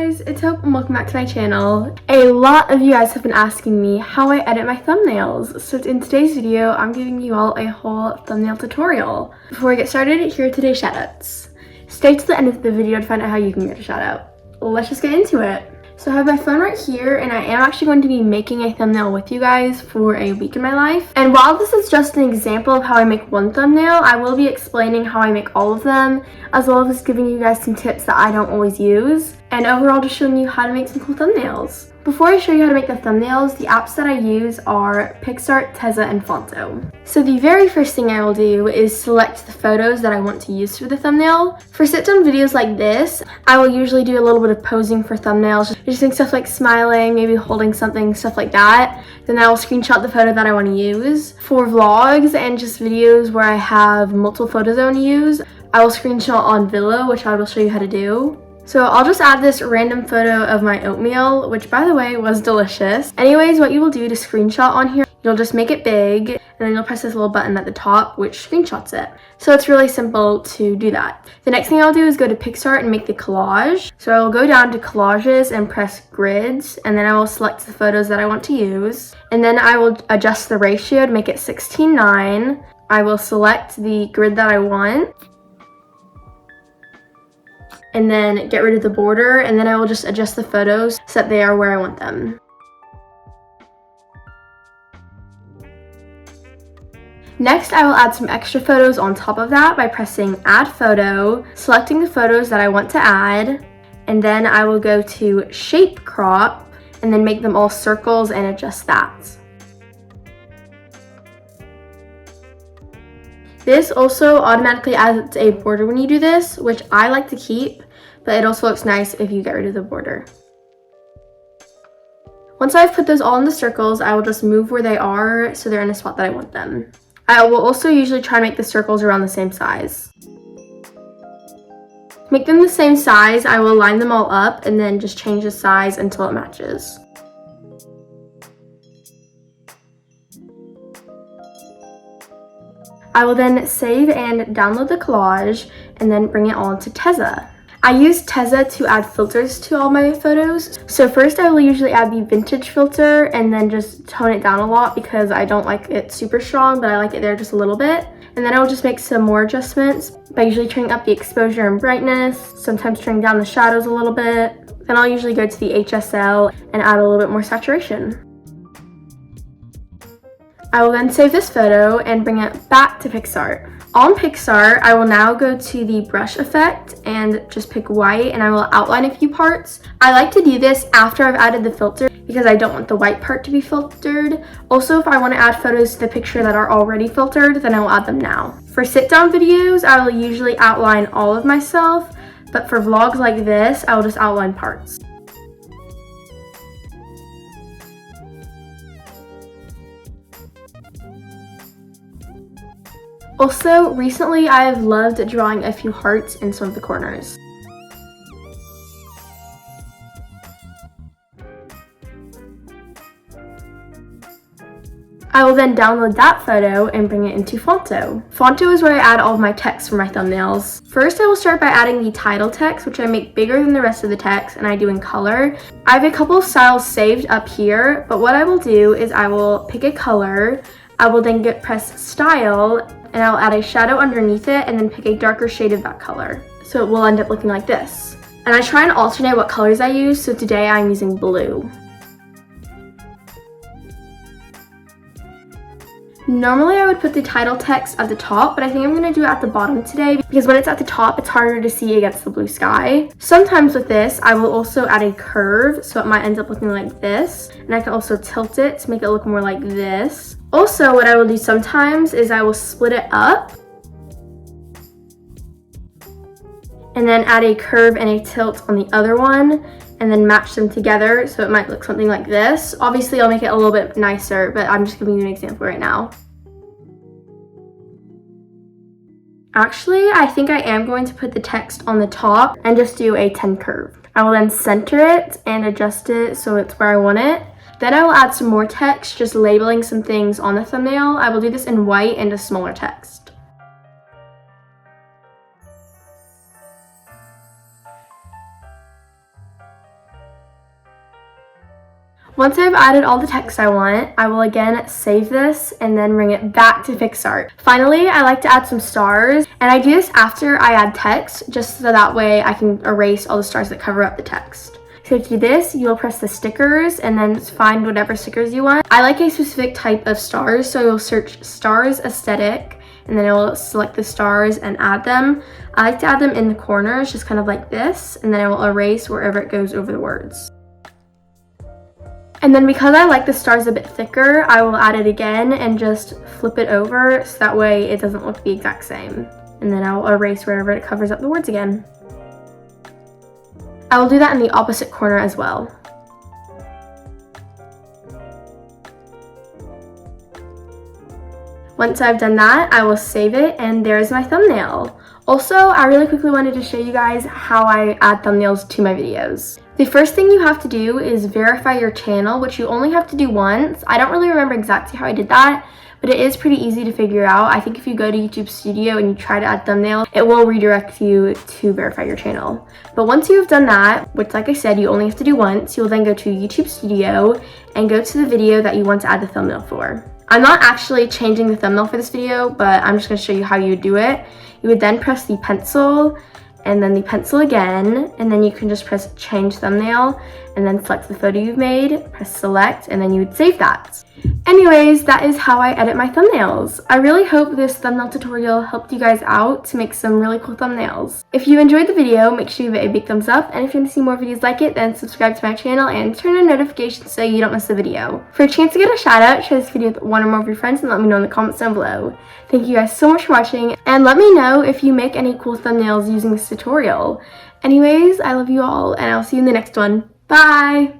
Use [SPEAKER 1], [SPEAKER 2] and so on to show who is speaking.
[SPEAKER 1] guys, it's Hope and welcome back to my channel. A lot of you guys have been asking me how I edit my thumbnails, so in today's video I'm giving you all a whole thumbnail tutorial. Before we get started, here are today's shoutouts. Stay to the end of the video to find out how you can get a shoutout. Let's just get into it. So I have my phone right here, and I am actually going to be making a thumbnail with you guys for a week in my life. And while this is just an example of how I make one thumbnail, I will be explaining how I make all of them, as well as giving you guys some tips that I don't always use, and overall just showing you how to make some cool thumbnails. Before I show you how to make the thumbnails, the apps that I use are PicsArt, Tezza, and Fonto. So the very first thing I will do is select the photos that I want to use for the thumbnail. For sit-down videos like this, I will usually do a little bit of posing for thumbnails, just doing stuff like smiling, maybe holding something, stuff like that. Then I will screenshot the photo that I want to use. For vlogs and just videos where I have multiple photos I want to use, I will screenshot on Villa, which I will show you how to do. So I'll just add this random photo of my oatmeal, which by the way was delicious. Anyways, what you will do to screenshot on here, you'll just make it big, and then you'll press this little button at the top, which screenshots it. So it's really simple to do that. The next thing I'll do is go to PicsArt and make the collage. So I will go down to collages and press grids, and then I will select the photos that I want to use. And then I will adjust the ratio to make it 16:9. I will select the grid that I want, and then get rid of the border, and then I will just adjust the photos so that they are where I want them. Next, I will add some extra photos on top of that by pressing Add Photo, selecting the photos that I want to add, and then I will go to Shape Crop, and then make them all circles and adjust that. This also automatically adds a border when you do this, which I like to keep, but it also looks nice if you get rid of the border. Once I've put those all in the circles, I will just move where they are so they're in the spot that I want them. I will also usually try to make the circles around the same size. To make them the same size, I will line them all up and then just change the size until it matches. I will then save and download the collage and then bring it all into Tezza. I use Tezza to add filters to all my photos. So first I will usually add the vintage filter and then just tone it down a lot because I don't like it super strong, but I like it there just a little bit. And then I will just make some more adjustments by usually turning up the exposure and brightness, sometimes turning down the shadows a little bit. Then I'll usually go to the HSL and add a little bit more saturation. I will then save this photo and bring it back to PicsArt. On PicsArt, I will now go to the brush effect and just pick white, and I will outline a few parts. I like to do this after I've added the filter because I don't want the white part to be filtered. Also, if I want to add photos to the picture that are already filtered, then I will add them now. For sit-down videos, I will usually outline all of myself, but for vlogs like this, I will just outline parts. Also, recently I have loved drawing a few hearts in some of the corners. I will then download that photo and bring it into Fonto. Fonto is where I add all of my text for my thumbnails. First, I will start by adding the title text, which I make bigger than the rest of the text, and I do in color. I have a couple of styles saved up here, but what I will do is I will pick a color. I will then press Style, and I'll add a shadow underneath it and then pick a darker shade of that color. So it will end up looking like this. And I try and alternate what colors I use, so today I'm using blue. Normally I would put the title text at the top, but I think I'm going to do it at the bottom today because when it's at the top, it's harder to see against the blue sky. Sometimes with this, I will also add a curve, so it might end up looking like this. And I can also tilt it to make it look more like this. Also, what I will do sometimes is I will split it up and then add a curve and a tilt on the other one and then match them together so it might look something like this. Obviously, I'll make it a little bit nicer, but I'm just giving you an example right now. Actually, I think I am going to put the text on the top and just do a 10 curve. I will then center it and adjust it so it's where I want it. Then I will add some more text, just labeling some things on the thumbnail. I will do this in white and a smaller text. Once I've added all the text I want, I will again save this and then bring it back to PicsArt. Finally, I like to add some stars, and I do this after I add text, just so that way I can erase all the stars that cover up the text. So to do this, you'll press the stickers and then find whatever stickers you want. I like a specific type of stars, so you'll search stars aesthetic, and then it will select the stars and add them. I like to add them in the corners, just kind of like this, and then I will erase wherever it goes over the words. And then because I like the stars a bit thicker, I will add it again and just flip it over so that way it doesn't look the exact same. And then I will erase wherever it covers up the words again. I will do that in the opposite corner as well. Once I've done that, I will save it, and there's my thumbnail. Also, I really quickly wanted to show you guys how I add thumbnails to my videos. The first thing you have to do is verify your channel, which you only have to do once. I don't really remember exactly how I did that, but it is pretty easy to figure out. I think if you go to YouTube Studio and you try to add thumbnails, it will redirect you to verify your channel. But once you've done that, which like I said, you only have to do once, you'll then go to YouTube Studio and go to the video that you want to add the thumbnail for. I'm not actually changing the thumbnail for this video, but I'm just going to show you how you would do it. You would then press the pencil and then the pencil again, and then you can just press change thumbnail and then select the photo you've made, press select, and then you would save that. Anyways, that is how I edit my thumbnails. I really hope this thumbnail tutorial helped you guys out to make some really cool thumbnails. If you enjoyed the video, make sure you give it a big thumbs up, and if you want to see more videos like it, then subscribe to my channel and turn on notifications so you don't miss a video. For a chance to get a shout out, share this video with one or more of your friends and let me know in the comments down below. Thank you guys so much for watching, and let me know if you make any cool thumbnails using this tutorial. Anyways, I love you all, and I'll see you in the next one. Bye!